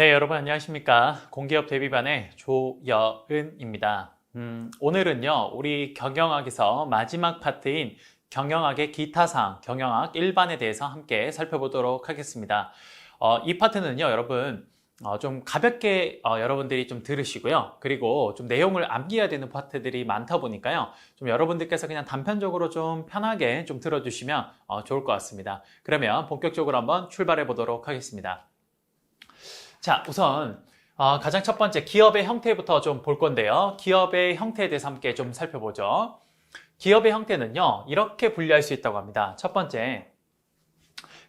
네, 여러분 안녕하십니까. 공기업 대비반의 조여은입니다. 오늘은요, 우리 경영학에서 마지막 파트인 경영학의 기타사항, 경영학 1반에 대해서 함께 살펴보도록 하겠습니다. 이 파트는요, 여러분, 좀 가볍게 여러분들이 좀 들으시고요. 그리고 좀 내용을 암기해야 되는 파트들이 많다 보니까요. 좀 여러분들께서 그냥 단편적으로 좀 편하게 좀 들어주시면 좋을 것 같습니다. 그러면 본격적으로 한번 출발해 보도록 하겠습니다. 자, 우선 가장 첫 번째 기업의 형태부터 좀 볼 건데요. 기업의 형태에 대해서 함께 좀 살펴보죠. 기업의 형태는요, 이렇게 분류할 수 있다고 합니다. 첫 번째,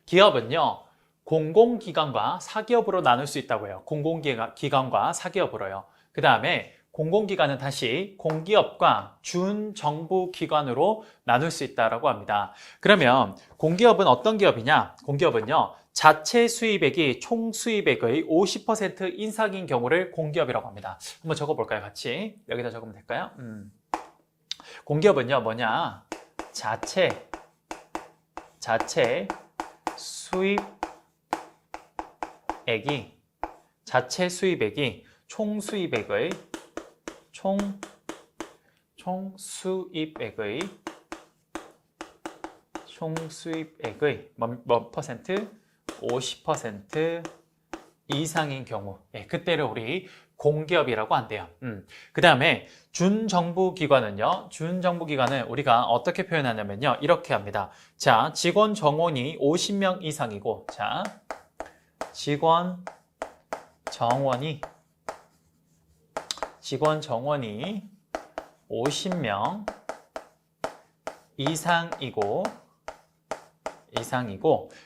기업은요, 공공기관과 사기업으로 나눌 수 있다고 해요. 공공기관과 사기업으로요. 그 다음에 공공기관은 다시 공기업과 준정부기관으로 나눌 수 있다고 합니다. 그러면 공기업은 어떤 기업이냐? 공기업은요, 자체 수입액이 총 수입액의 50% 이상인 경우를 공기업이라고 합니다. 한번 적어볼까요, 같이? 여기다 적으면 될까요? 공기업은요, 뭐냐? 자체 수입액이 총 수입액의 몇 퍼센트? 50% 이상인 경우, 그때를 우리 공기업이라고 한대요. 그 다음에 준정부기관은 우리가 어떻게 표현하냐면요, 이렇게 합니다. 자, 직원 정원이 50명 이상이고, 자, 직원 정원이 50명 이상이고,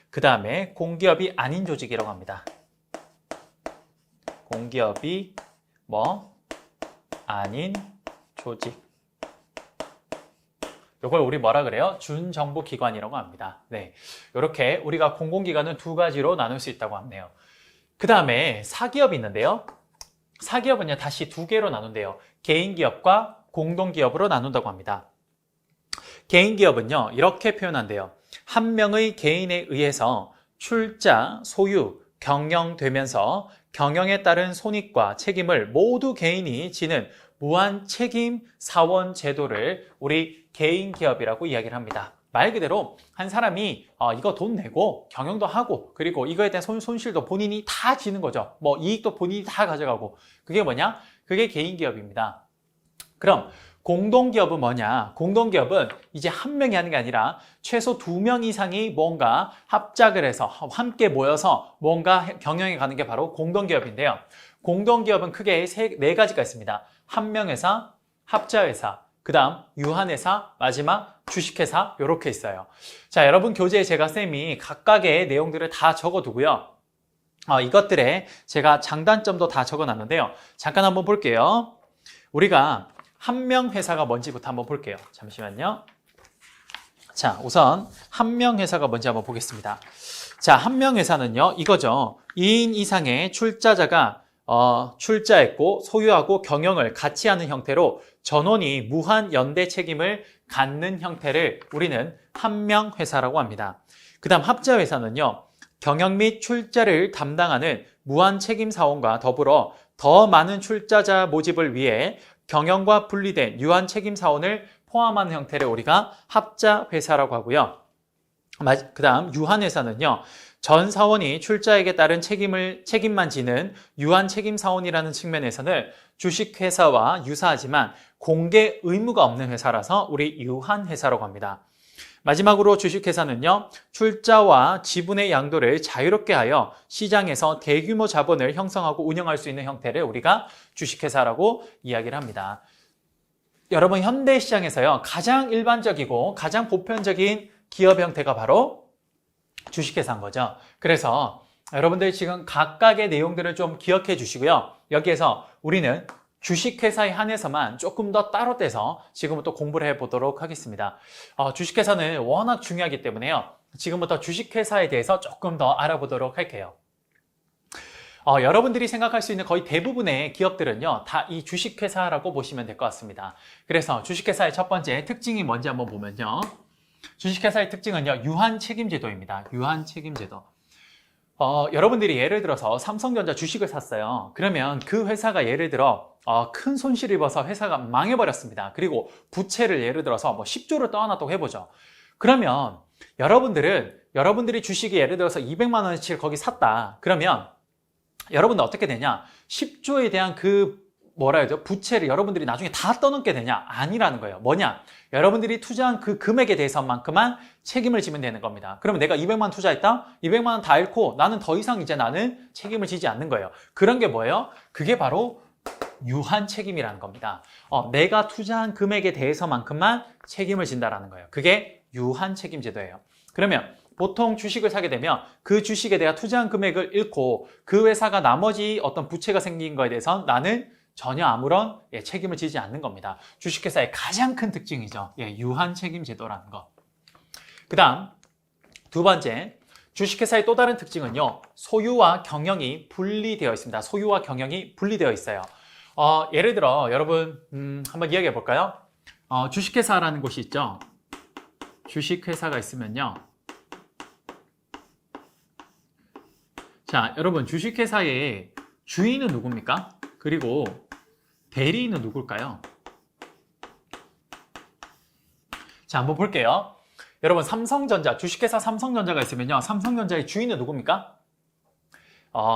그 다음에 공기업이 아닌 조직이라고 합니다. 공기업이 아닌 조직. 이걸 우리 뭐라 그래요? 준정부기관이라고 합니다. 네, 이렇게 우리가 공공기관은 두 가지로 나눌 수 있다고 하네요. 그 다음에 사기업이 있는데요. 사기업은요, 다시 두 개로 나눈대요. 개인기업과 공동기업으로 나눈다고 합니다. 개인기업은요, 이렇게 표현한대요. 한 명의 개인에 의해서 출자, 소유, 경영되면서 경영에 따른 손익과 책임을 모두 개인이 지는 무한 책임 사원 제도를 우리 개인기업이라고 이야기를 합니다. 말 그대로 한 사람이 이거 돈 내고 경영도 하고, 그리고 이거에 대한 손실도 본인이 다 지는 거죠. 이익도 본인이 다 가져가고. 그게 뭐냐? 그게 개인기업입니다. 그럼 공동기업은 뭐냐? 공동기업은 이제 한 명이 하는 게 아니라 최소 2명 이상이 뭔가 합작을 해서 함께 모여서 뭔가 경영해 가는 게 바로 공동기업인데요. 공동기업은 크게 네 가지가 있습니다. 한명회사, 합자회사, 그 다음 유한회사, 마지막 주식회사, 이렇게 있어요. 자, 여러분 교재에 제가 쌤이 각각의 내용들을 다 적어두고요. 이것들에 제가 장단점도 다 적어놨는데요. 잠깐 한번 볼게요. 우리가 한명회사가 뭔지부터 한번 볼게요. 잠시만요. 자, 우선 한명회사가 뭔지 한번 보겠습니다. 자, 한명회사는요, 이거죠. 2인 이상의 출자자가 출자했고 소유하고 경영을 같이 하는 형태로 전원이 무한 연대 책임을 갖는 형태를 우리는 한명회사라고 합니다. 그 다음 합자회사는요, 경영 및 출자를 담당하는 무한 책임 사원과 더불어 더 많은 출자자 모집을 위해 경영과 분리된 유한 책임 사원을 포함하는 형태를 우리가 합자회사라고 하고요. 그 다음 유한회사는요, 전 사원이 출자액에 따른 책임만 지는 유한 책임 사원이라는 측면에서는 주식회사와 유사하지만 공개 의무가 없는 회사라서 우리 유한회사라고 합니다. 마지막으로 주식회사는요, 출자와 지분의 양도를 자유롭게 하여 시장에서 대규모 자본을 형성하고 운영할 수 있는 형태를 우리가 주식회사라고 이야기를 합니다. 여러분, 현대 시장에서요, 가장 일반적이고 가장 보편적인 기업 형태가 바로 주식회사인 거죠. 그래서 여러분들 지금 각각의 내용들을 좀 기억해 주시고요. 여기에서 우리는 주식회사에 한해서만 조금 더 따로 떼서 지금부터 공부를 해보도록 하겠습니다. 주식회사는 워낙 중요하기 때문에요. 지금부터 주식회사에 대해서 조금 더 알아보도록 할게요. 여러분들이 생각할 수 있는 거의 대부분의 기업들은요, 다 이 주식회사라고 보시면 될 것 같습니다. 그래서 주식회사의 첫 번째 특징이 뭔지 한번 보면요. 주식회사의 특징은요, 유한 책임제도입니다. 유한 책임제도. 여러분들이 예를 들어서 삼성전자 주식을 샀어요. 그러면 그 회사가 예를 들어 큰 손실을 입어서 회사가 망해버렸습니다. 그리고 부채를 예를 들어서 뭐 10조를 떠안았다고 해보죠. 그러면 여러분들이 주식이 예를 들어서 200만 원어치를 거기 샀다. 그러면 여러분들 어떻게 되냐? 10조에 대한 뭐라 해야 죠 부채를 여러분들이 나중에 다 떠넘게 되냐? 아니라는 거예요. 뭐냐? 여러분들이 투자한 그 금액에 대해서만큼만 책임을 지면 되는 겁니다. 그러면 내가 200만 원 투자했다? 200만 원 다 잃고 나는 더 이상 이제 나는 책임을 지지 않는 거예요. 그런 게 뭐예요? 그게 바로 유한 책임이라는 겁니다. 내가 투자한 금액에 대해서만큼만 책임을 진다라는 거예요. 그게 유한 책임 제도예요. 그러면 보통 주식을 사게 되면 그 주식에 내가 투자한 금액을 잃고 그 회사가 나머지 어떤 부채가 생긴 거에 대해서 나는 전혀 아무런 책임을 지지 않는 겁니다. 주식회사의 가장 큰 특징이죠. 유한 책임 제도라는 거. 그 다음 두 번째, 주식회사의 또 다른 특징은요. 소유와 경영이 분리되어 있습니다. 소유와 경영이 분리되어 있어요. 예를 들어 여러분 한번 이야기해 볼까요? 주식회사라는 곳이 있죠. 주식회사가 있으면요. 자, 여러분 주식회사의 주인은 누굽니까? 그리고 대리인은 누굴까요? 자, 한번 볼게요. 여러분 삼성전자, 주식회사 삼성전자가 있으면요. 삼성전자의 주인은 누굽니까?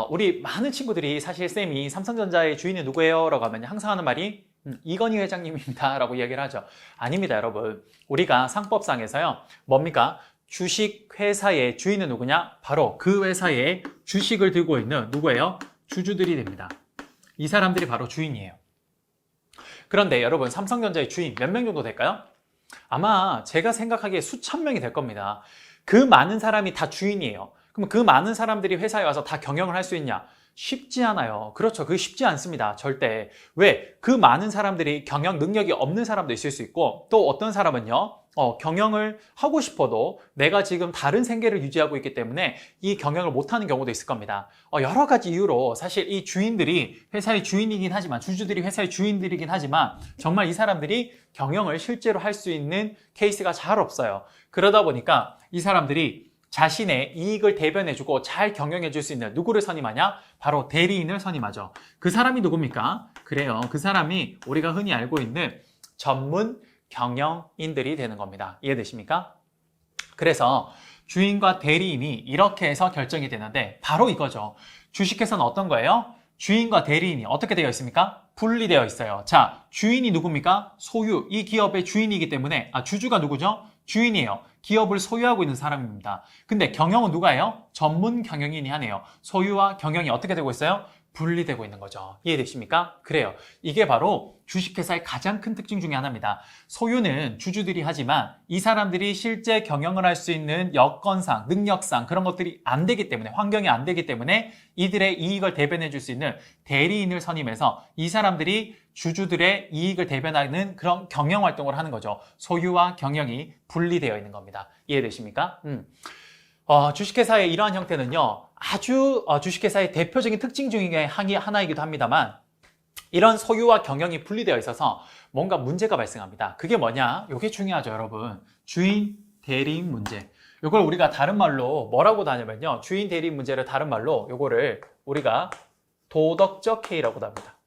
우리 많은 친구들이 사실 쌤이 삼성전자의 주인이 누구예요? 라고 하면 항상 하는 말이 이건희 회장님입니다 라고 이야기를 하죠. 아닙니다, 여러분. 우리가 상법상에서요. 뭡니까? 주식회사의 주인은 누구냐? 바로 그 회사의 주식을 들고 있는 누구예요? 주주들이 됩니다. 이 사람들이 바로 주인이에요. 그런데 여러분 삼성전자의 주인 몇 명 정도 될까요? 아마 제가 생각하기에 수천 명이 될 겁니다. 그 많은 사람이 다 주인이에요. 그럼 그 많은 사람들이 회사에 와서 다 경영을 할 수 있냐? 쉽지 않아요. 그렇죠. 그게 쉽지 않습니다. 절대. 왜? 그 많은 사람들이 경영 능력이 없는 사람도 있을 수 있고 또 어떤 사람은요. 경영을 하고 싶어도 내가 지금 다른 생계를 유지하고 있기 때문에 이 경영을 못하는 경우도 있을 겁니다. 여러 가지 이유로 사실 이 주인들이 회사의 주인이긴 하지만 주주들이 회사의 주인들이긴 하지만 정말 이 사람들이 경영을 실제로 할 수 있는 케이스가 잘 없어요. 그러다 보니까 이 사람들이 자신의 이익을 대변해주고 잘 경영해줄 수 있는 누구를 선임하냐? 바로 대리인을 선임하죠. 그 사람이 누굽니까? 그래요. 그 사람이 우리가 흔히 알고 있는 전문 경영인들이 되는 겁니다. 이해되십니까? 그래서 주인과 대리인이 이렇게 해서 결정이 되는데 바로 이거죠. 주식회사는 어떤 거예요? 주인과 대리인이 어떻게 되어 있습니까? 분리되어 있어요. 자, 주인이 누굽니까? 소유, 이 기업의 주인이기 때문에 주주가 누구죠? 주인이에요. 기업을 소유하고 있는 사람입니다. 근데 경영은 누가 해요? 전문 경영인이 하네요. 소유와 경영이 어떻게 되고 있어요? 분리되고 있는 거죠. 이해되십니까? 그래요. 이게 바로 주식회사의 가장 큰 특징 중에 하나입니다. 소유는 주주들이 하지만 이 사람들이 실제 경영을 할 수 있는 여건상, 능력상 그런 것들이 안 되기 때문에, 환경이 안 되기 때문에 이들의 이익을 대변해 줄 수 있는 대리인을 선임해서 이 사람들이 주주들의 이익을 대변하는 그런 경영 활동을 하는 거죠. 소유와 경영이 분리되어 있는 겁니다. 이해되십니까? 주식회사의 이러한 형태는요, 아주 주식회사의 대표적인 특징 중에 하나이기도 합니다만, 이런 소유와 경영이 분리되어 있어서 뭔가 문제가 발생합니다. 그게 뭐냐? 이게 중요하죠, 여러분. 주인, 대리인 문제. 이걸 우리가 다른 말로 뭐라고 하냐면요. 주인, 대리인 문제를 다른 말로 이거를 우리가 도덕적 해이라고도 합니다.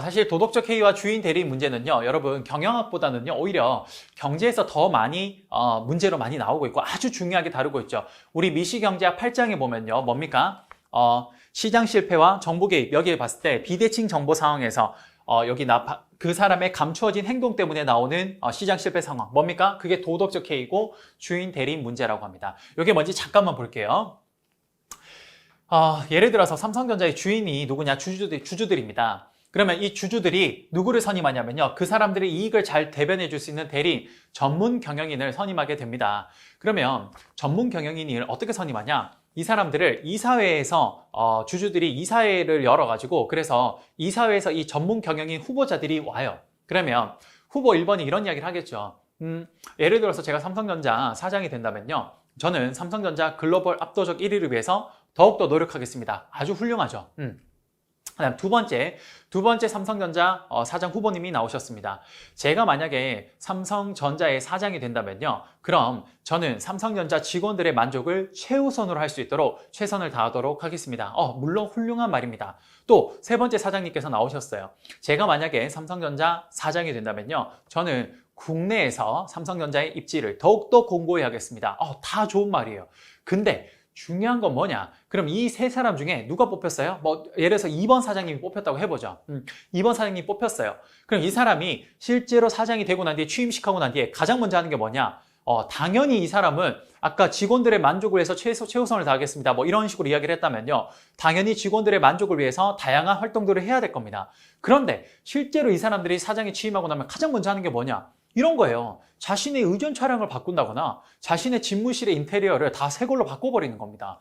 사실 도덕적 해이와 주인 대리인 문제는요, 여러분 경영학보다는요 오히려 경제에서 더 많이 문제로 많이 나오고 있고 아주 중요하게 다루고 있죠. 우리 미시경제학 8장에 보면요, 뭡니까? 시장 실패와 정보 개입, 여기에 봤을 때 비대칭 정보 상황에서 그 사람의 감추어진 행동 때문에 나오는 시장 실패 상황, 뭡니까? 그게 도덕적 해이고 주인 대리인 문제라고 합니다. 이게 뭔지 잠깐만 볼게요. 예를 들어서 삼성전자의 주인이 누구냐? 주주들입니다. 그러면 이 주주들이 누구를 선임하냐면요, 그 사람들의 이익을 잘 대변해 줄 수 있는 대리인, 전문 경영인을 선임하게 됩니다. 그러면 전문 경영인을 어떻게 선임하냐? 이 사람들을 이사회에서 주주들이 이사회를 열어가지고, 그래서 이사회에서 이 전문 경영인 후보자들이 와요. 그러면 후보 1번이 이런 이야기를 하겠죠. 예를 들어서 제가 삼성전자 사장이 된다면요, 저는 삼성전자 글로벌 압도적 1위를 위해서 더욱더 노력하겠습니다. 아주 훌륭하죠. 그다음 두 번째 삼성전자 사장 후보님이 나오셨습니다. 제가 만약에 삼성전자의 사장이 된다면요. 그럼 저는 삼성전자 직원들의 만족을 최우선으로 할 수 있도록 최선을 다하도록 하겠습니다. 물론 훌륭한 말입니다. 또 세 번째 사장님께서 나오셨어요. 제가 만약에 삼성전자 사장이 된다면요. 저는 국내에서 삼성전자의 입지를 더욱더 공고히 하겠습니다. 다 좋은 말이에요. 근데 중요한 건 뭐냐? 그럼 이 세 사람 중에 누가 뽑혔어요? 예를 들어서 2번 사장님이 뽑혔다고 해보죠. 2번 사장님이 뽑혔어요. 그럼 이 사람이 실제로 사장이 되고 난 뒤에 취임식하고 난 뒤에 가장 먼저 하는 게 뭐냐? 당연히 이 사람은 아까 직원들의 만족을 위해서 최우선을 다하겠습니다. 이런 식으로 이야기를 했다면요. 당연히 직원들의 만족을 위해서 다양한 활동들을 해야 될 겁니다. 그런데 실제로 이 사람들이 사장에 취임하고 나면 가장 먼저 하는 게 뭐냐? 이런 거예요. 자신의 의전 차량을 바꾼다거나 자신의 집무실의 인테리어를 다 새 걸로 바꿔버리는 겁니다.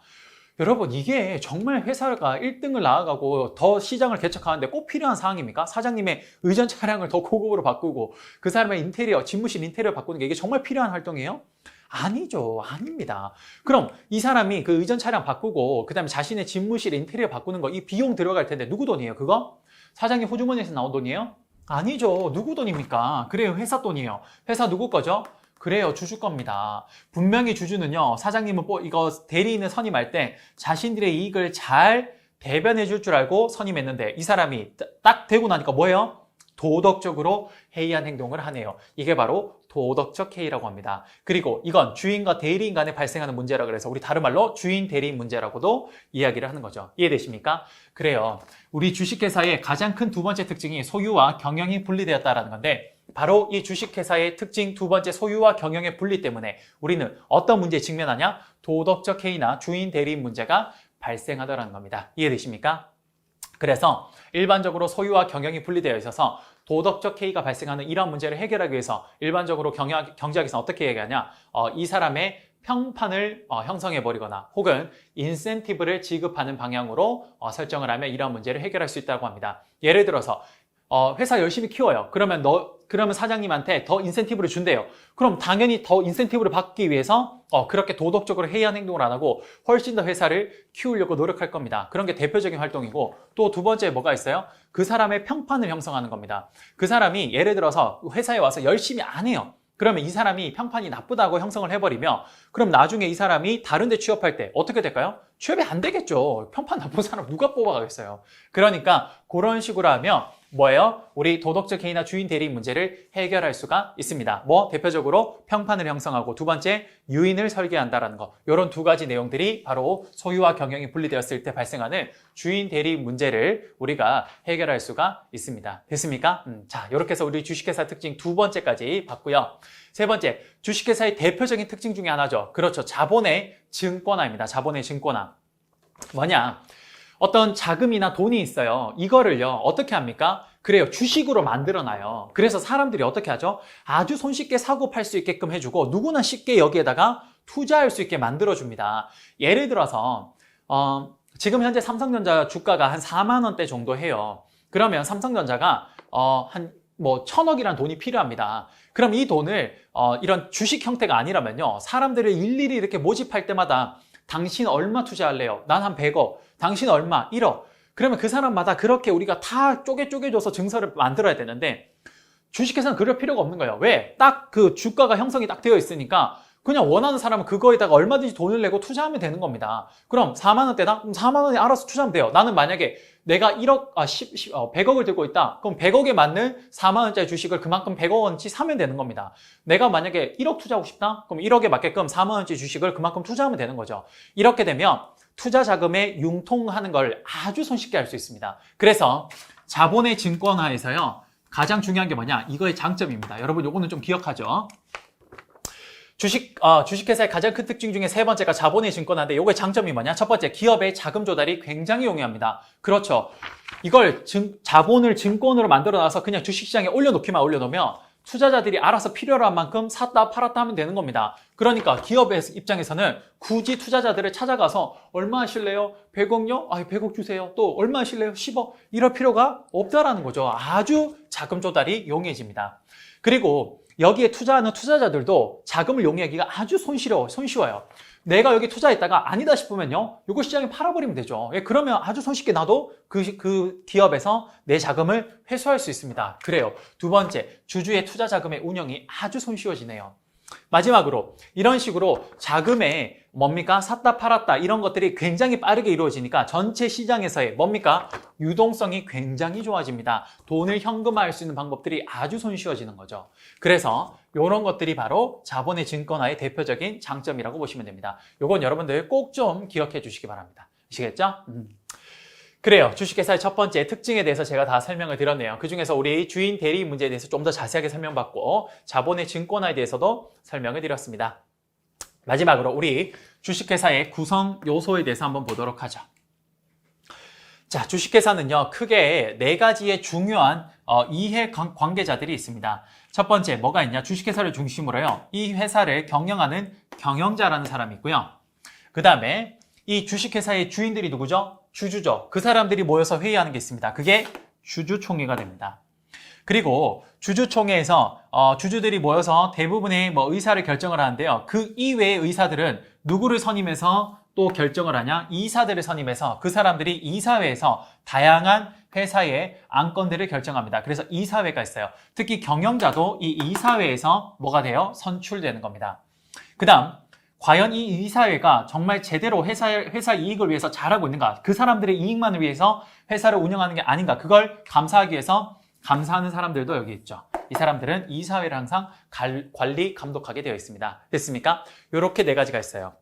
여러분, 이게 정말 회사가 1등을 나아가고 더 시장을 개척하는데 꼭 필요한 사항입니까? 사장님의 의전 차량을 더 고급으로 바꾸고 그 사람의 인테리어, 집무실 인테리어 바꾸는 게 이게 정말 필요한 활동이에요? 아니죠. 아닙니다. 그럼 이 사람이 그 의전 차량 바꾸고 그 다음에 자신의 집무실 인테리어 바꾸는 거 이 비용 들어갈 텐데 누구 돈이에요? 그거? 사장님 호주머니에서 나온 돈이에요? 아니죠. 누구 돈입니까? 그래요. 회사 돈이에요. 회사 누구 거죠? 그래요. 주주 겁니다. 분명히 주주는요. 사장님은 이거 대리인을 선임할 때 자신들의 이익을 잘 대변해 줄 줄 알고 선임했는데 이 사람이 딱 되고 나니까 뭐예요? 도덕적으로 해이한 행동을 하네요. 이게 바로 도덕적 해이라고 합니다. 그리고 이건 주인과 대리인 간에 발생하는 문제라 그래서 우리 다른 말로 주인 대리인 문제라고도 이야기를 하는 거죠. 이해되십니까? 그래요. 우리 주식회사의 가장 큰 두 번째 특징이 소유와 경영이 분리되었다는 건데 바로 이 주식회사의 특징 두 번째 소유와 경영의 분리 때문에 우리는 어떤 문제에 직면하냐? 도덕적 해이나 주인 대리인 문제가 발생하더라는 겁니다. 이해되십니까? 그래서 일반적으로 소유와 경영이 분리되어 있어서 도덕적 해이가 발생하는 이러한 문제를 해결하기 위해서 일반적으로 경제학에서는 어떻게 얘기하냐? 이 사람의 평판을 형성해버리거나 혹은 인센티브를 지급하는 방향으로 설정을 하면 이러한 문제를 해결할 수 있다고 합니다. 예를 들어서 회사 열심히 키워요. 그러면 사장님한테 더 인센티브를 준대요. 그럼 당연히 더 인센티브를 받기 위해서 그렇게 도덕적으로 해이한 행동을 안 하고 훨씬 더 회사를 키우려고 노력할 겁니다. 그런 게 대표적인 활동이고 또 두 번째 뭐가 있어요? 그 사람의 평판을 형성하는 겁니다. 그 사람이 예를 들어서 회사에 와서 열심히 안 해요. 그러면 이 사람이 평판이 나쁘다고 형성을 해버리면 그럼 나중에 이 사람이 다른 데 취업할 때 어떻게 될까요? 취업이 안 되겠죠. 평판 나쁜 사람 누가 뽑아가겠어요. 그러니까 그런 식으로 하면 뭐예요? 우리 도덕적 해이나 주인 대리인 문제를 해결할 수가 있습니다. 대표적으로 평판을 형성하고 두 번째 유인을 설계한다라는 거. 이런 두 가지 내용들이 바로 소유와 경영이 분리되었을 때 발생하는 주인 대리인 문제를 우리가 해결할 수가 있습니다. 됐습니까? 자, 이렇게 해서 우리 주식회사 특징 두 번째까지 봤고요. 세 번째, 주식회사의 대표적인 특징 중에 하나죠. 그렇죠. 자본의 증권화입니다. 자본의 증권화. 뭐냐? 어떤 자금이나 돈이 있어요. 이거를요, 어떻게 합니까? 그래요. 주식으로 만들어놔요. 그래서 사람들이 어떻게 하죠? 아주 손쉽게 사고 팔 수 있게끔 해주고 누구나 쉽게 여기에다가 투자할 수 있게 만들어줍니다. 예를 들어서 지금 현재 삼성전자 주가가 한 4만 원대 정도 해요. 그러면 삼성전자가 한 1,000억이란 돈이 필요합니다. 그럼 이 돈을 이런 주식 형태가 아니라면요. 사람들을 일일이 이렇게 모집할 때마다 당신 얼마 투자할래요? 난 한 100억. 당신 얼마? 1억. 그러면 그 사람마다 그렇게 우리가 다 쪼개줘서 증서를 만들어야 되는데 주식회사는 그럴 필요가 없는 거예요. 왜? 딱 그 주가가 형성이 딱 되어 있으니까 그냥 원하는 사람은 그거에다가 얼마든지 돈을 내고 투자하면 되는 겁니다. 그럼 4만 원대다? 그럼 4만 원에 알아서 투자하면 돼요. 나는 만약에 내가 100억을 들고 있다. 그럼 100억에 맞는 4만 원짜리 주식을 그만큼 100억 원치 사면 되는 겁니다. 내가 만약에 1억 투자하고 싶다? 그럼 1억에 맞게끔 4만 원짜리 주식을 그만큼 투자하면 되는 거죠. 이렇게 되면 투자 자금에 융통하는 걸 아주 손쉽게 할 수 있습니다. 그래서 자본의 증권화에서요. 가장 중요한 게 뭐냐? 이거의 장점입니다. 여러분 요거는 좀 기억하죠? 주식회사의 가장 큰 특징 중에 세 번째가 자본의 증권화인데 요거의 장점이 뭐냐? 첫 번째, 기업의 자금 조달이 굉장히 용이합니다. 그렇죠. 이걸 자본을 증권으로 만들어 놔서 그냥 주식시장에 올려놓으면 투자자들이 알아서 필요로 한 만큼 샀다 팔았다 하면 되는 겁니다. 그러니까 기업의 입장에서는 굳이 투자자들을 찾아가서 얼마 하실래요? 100억요? 100억 주세요. 또 얼마 하실래요? 10억. 이럴 필요가 없다라는 거죠. 아주 자금 조달이 용이해집니다. 그리고 여기에 투자하는 투자자들도 자금을 용이하기가 아주 손쉬워요. 내가 여기 투자했다가 아니다 싶으면요, 요거 시장에 팔아버리면 되죠. 예, 그러면 아주 손쉽게 나도 그 기업에서 내 자금을 회수할 수 있습니다. 그래요. 두 번째, 주주의 투자 자금의 운영이 아주 손쉬워지네요. 마지막으로 이런 식으로 자금에 뭡니까? 샀다 팔았다 이런 것들이 굉장히 빠르게 이루어지니까 전체 시장에서의 뭡니까? 유동성이 굉장히 좋아집니다. 돈을 현금화할 수 있는 방법들이 아주 손쉬워지는 거죠. 그래서 이런 것들이 바로 자본의 증권화의 대표적인 장점이라고 보시면 됩니다. 이건 여러분들 꼭 좀 기억해 주시기 바랍니다. 아시겠죠? 그래요. 주식회사의 첫 번째 특징에 대해서 제가 다 설명을 드렸네요. 그중에서 우리 주인 대리 문제에 대해서 좀 더 자세하게 설명받고 자본의 증권화에 대해서도 설명을 드렸습니다. 마지막으로 우리 주식회사의 구성 요소에 대해서 한번 보도록 하죠. 자, 주식회사는요, 크게 4가지의 중요한 이해 관계자들이 있습니다. 첫 번째, 뭐가 있냐? 주식회사를 중심으로요, 이 회사를 경영하는 경영자라는 사람이 있고요. 그 다음에 이 주식회사의 주인들이 누구죠? 주주죠. 그 사람들이 모여서 회의하는 게 있습니다. 그게 주주총회가 됩니다. 그리고 주주총회에서 주주들이 모여서 대부분의 의사를 결정을 하는데요. 그 이외의 의사들은 누구를 선임해서 또 결정을 하냐? 이사들을 선임해서 그 사람들이 이사회에서 다양한 회사의 안건들을 결정합니다. 그래서 이사회가 있어요. 특히 경영자도 이 이사회에서 뭐가 돼요? 선출되는 겁니다. 그 다음, 과연 이 이사회가 정말 제대로 회사 이익을 위해서 잘하고 있는가? 그 사람들의 이익만을 위해서 회사를 운영하는 게 아닌가? 그걸 감사하기 위해서 감사하는 사람들도 여기 있죠. 이 사람들은 이사회를 항상 관리, 감독하게 되어 있습니다. 됐습니까? 이렇게 4가지가 있어요.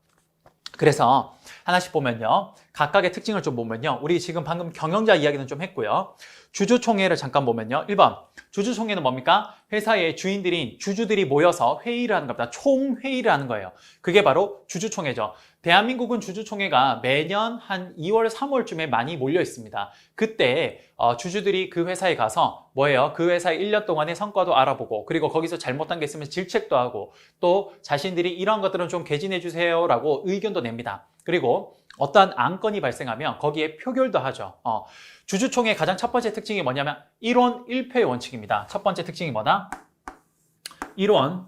그래서 하나씩 보면요, 각각의 특징을 좀 보면요, 우리 지금 방금 경영자 이야기는 좀 했고요. 주주총회를 잠깐 보면요, 1번 주주총회는 뭡니까? 회사의 주인들인 주주들이 모여서 회의를 하는 겁니다. 총회의를 하는 거예요. 그게 바로 주주총회죠. 대한민국은 주주총회가 매년 한 2월, 3월쯤에 많이 몰려 있습니다. 그때 주주들이 그 회사에 가서 뭐예요? 그 회사의 1년 동안의 성과도 알아보고, 그리고 거기서 잘못한 게 있으면 질책도 하고, 또 자신들이 이런 것들은 좀 개진해 주세요 라고 의견도 냅니다. 그리고 어떠한 안건이 발생하면 거기에 표결도 하죠. 주주총회의 가장 첫 번째 특징이 뭐냐면 1원 1표의 원칙입니다. 첫 번째 특징이 뭐다? 1원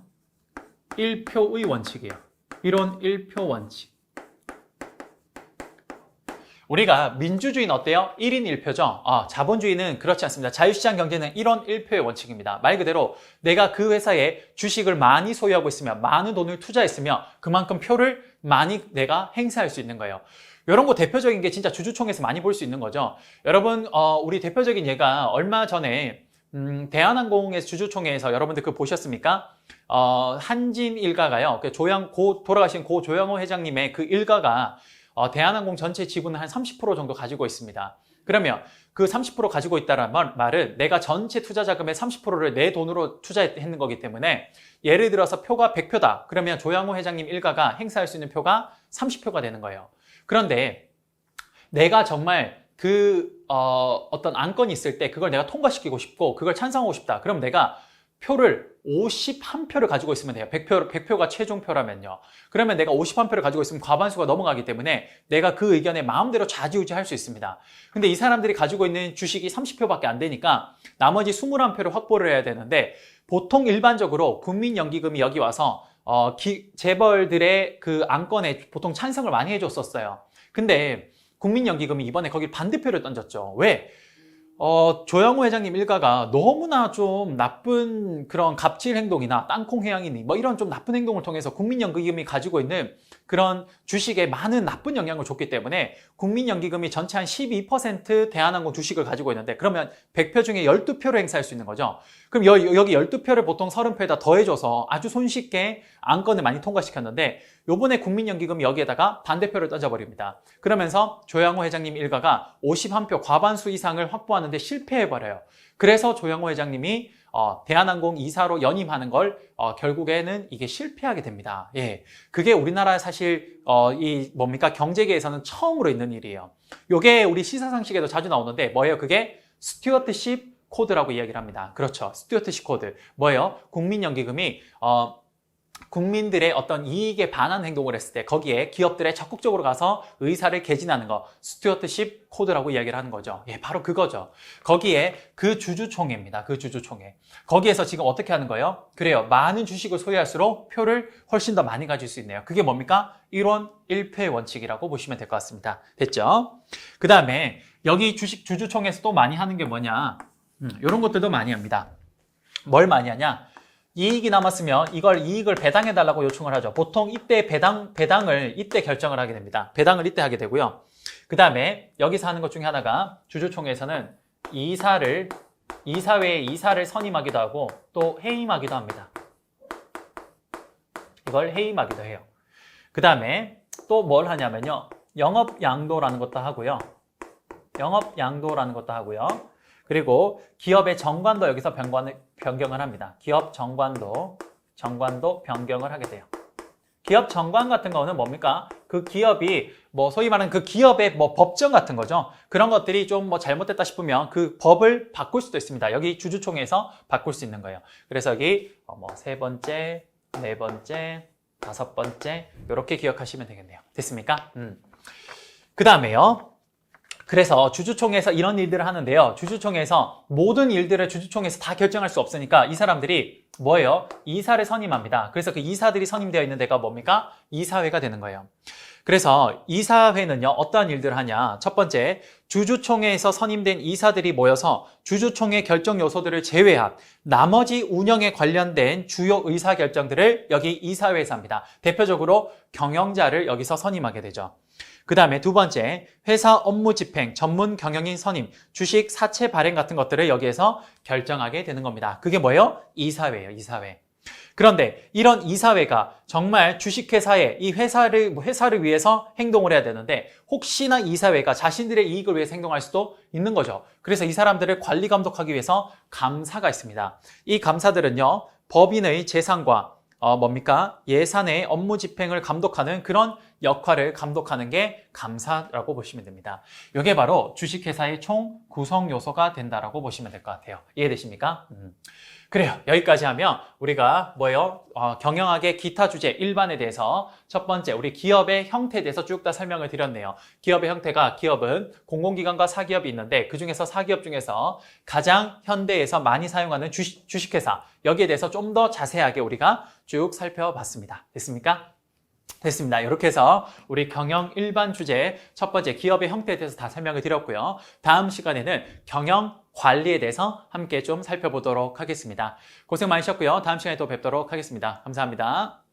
1표의 원칙이에요. 1원 1표 원칙. 우리가 민주주의는 어때요? 1인 1표죠. 자본주의는 그렇지 않습니다. 자유시장 경제는 1원 1표의 원칙입니다. 말 그대로 내가 그 회사에 주식을 많이 소유하고 있으면, 많은 돈을 투자했으면 그만큼 표를 많이 내가 행사할 수 있는 거예요. 이런 거 대표적인 게 진짜 주주총회에서 많이 볼 수 있는 거죠. 여러분, 우리 대표적인 예가 얼마 전에 대한항공의 주주총회에서 여러분들 그거 보셨습니까? 한진 일가가요. 돌아가신 고 조영호 회장님의 그 일가가 대한항공 전체 지분은 한 30% 정도 가지고 있습니다. 그러면 그 30% 가지고 있다는 말은 내가 전체 투자 자금의 30%를 내 돈으로 투자했는 거기 때문에, 예를 들어서 표가 100표다. 그러면 조영호 회장님 일가가 행사할 수 있는 표가 30표가 되는 거예요. 그런데 내가 정말 어떤 안건이 있을 때 그걸 내가 통과시키고 싶고 그걸 찬성하고 싶다. 그럼 내가 표를 51표를 가지고 있으면 돼요. 100표가 최종표라면요. 그러면 내가 51표를 가지고 있으면 과반수가 넘어가기 때문에 내가 그 의견에 마음대로 좌지우지할 수 있습니다. 근데 이 사람들이 가지고 있는 주식이 30표밖에 안 되니까 나머지 21표를 확보를 해야 되는데, 보통 일반적으로 국민연기금이 여기 와서 재벌들의 그 안건에 보통 찬성을 많이 해줬었어요. 근데 국민연기금이 이번에 거기 반대표를 던졌죠. 왜? 조영호 회장님 일가가 너무나 좀 나쁜 그런 갑질 행동이나 땅콩 회항이니 이런 좀 나쁜 행동을 통해서 국민연기금이 가지고 있는 그런 주식에 많은 나쁜 영향을 줬기 때문에 국민연기금이 전체 한 12% 대한항공 주식을 가지고 있는데, 그러면 100표 중에 12표를 행사할 수 있는 거죠. 그럼 여기 12표를 보통 30표에다 더해줘서 아주 손쉽게 안건을 많이 통과시켰는데, 요번에 국민연기금이 여기에다가 반대표를 던져버립니다. 그러면서 조영호 회장님 일가가 51표 과반수 이상을 확보하는데 실패해버려요. 그래서 조영호 회장님이 대한항공 이사로 연임하는 걸 결국에는 이게 실패하게 됩니다. 예, 그게 우리나라 사실 경제계에서는 처음으로 있는 일이에요. 요게 우리 시사상식에도 자주 나오는데 뭐예요? 그게 스튜어트십 코드라고 이야기를 합니다. 그렇죠. 스튜어트십 코드. 뭐예요? 국민연기금이 국민들의 어떤 이익에 반한 행동을 했을 때 거기에 기업들에 적극적으로 가서 의사를 개진하는 거, 스튜어트십 코드라고 이야기를 하는 거죠. 예, 바로 그거죠. 거기에 그 주주총회입니다. 그 주주총회. 거기에서 지금 어떻게 하는 거예요? 그래요. 많은 주식을 소유할수록 표를 훨씬 더 많이 가질 수 있네요. 그게 뭡니까? 1원 1패 원칙이라고 보시면 될 것 같습니다. 됐죠? 그 다음에 여기 주주총회에서 또 많이 하는 게 뭐냐? 이런 것들도 많이 합니다. 뭘 많이 하냐? 이익이 남았으면 이걸 이익을 배당해달라고 요청을 하죠. 보통 이때 배당을 이때 결정을 하게 됩니다. 배당을 이때 하게 되고요. 그 다음에 여기서 하는 것 중에 하나가 주주총회에서는 이사회의 이사를 선임하기도 하고 또 해임하기도 합니다. 이걸 해임하기도 해요. 그 다음에 또 뭘 하냐면요. 영업양도라는 것도 하고요. 영업양도라는 것도 하고요. 그리고 기업의 정관도 여기서 변경을 합니다. 기업 정관도 변경을 하게 돼요. 기업 정관 같은 거는 뭡니까? 그 기업이 소위 말하는 그 기업의 법정 같은 거죠. 그런 것들이 좀 잘못됐다 싶으면 그 법을 바꿀 수도 있습니다. 여기 주주총회에서 바꿀 수 있는 거예요. 그래서 여기 세 번째, 네 번째, 다섯 번째 이렇게 기억하시면 되겠네요. 됐습니까? 그 다음에요. 그래서 주주총회에서 이런 일들을 하는데요. 주주총회에서 모든 일들을 주주총회에서 다 결정할 수 없으니까 이 사람들이 뭐예요? 이사를 선임합니다. 그래서 그 이사들이 선임되어 있는 데가 뭡니까? 이사회가 되는 거예요. 그래서 이사회는요, 어떠한 일들을 하냐? 첫 번째, 주주총회에서 선임된 이사들이 모여서 주주총회 결정 요소들을 제외한 나머지 운영에 관련된 주요 의사결정들을 여기 이사회에서 합니다. 대표적으로 경영자를 여기서 선임하게 되죠. 그 다음에 두 번째, 회사 업무 집행, 전문 경영인 선임, 주식 사채 발행 같은 것들을 여기에서 결정하게 되는 겁니다. 그게 뭐예요? 이사회예요, 이사회. 그런데 이런 이사회가 정말 주식회사에 이 회사를 위해서 행동을 해야 되는데 혹시나 이사회가 자신들의 이익을 위해서 행동할 수도 있는 거죠. 그래서 이 사람들을 관리 감독하기 위해서 감사가 있습니다. 이 감사들은요, 법인의 재산과 예산의 업무 집행을 감독하는 그런 역할을 감독하는 게 감사라고 보시면 됩니다. 이게 바로 주식회사의 총 구성 요소가 된다라고 보시면 될 것 같아요. 이해되십니까? 그래요. 여기까지 하면 우리가 경영학의 기타 주제 일반에 대해서 첫 번째 우리 기업의 형태에 대해서 쭉 다 설명을 드렸네요. 기업의 형태가 기업은 공공기관과 사기업이 있는데 그중에서 사기업 중에서 가장 현대에서 많이 사용하는 주식회사 여기에 대해서 좀 더 자세하게 우리가 쭉 살펴봤습니다. 됐습니까? 됐습니다. 이렇게 해서 우리 경영 일반 주제 첫 번째 기업의 형태에 대해서 다 설명을 드렸고요. 다음 시간에는 경영 관리에 대해서 함께 좀 살펴보도록 하겠습니다. 고생 많으셨고요. 다음 시간에 또 뵙도록 하겠습니다. 감사합니다.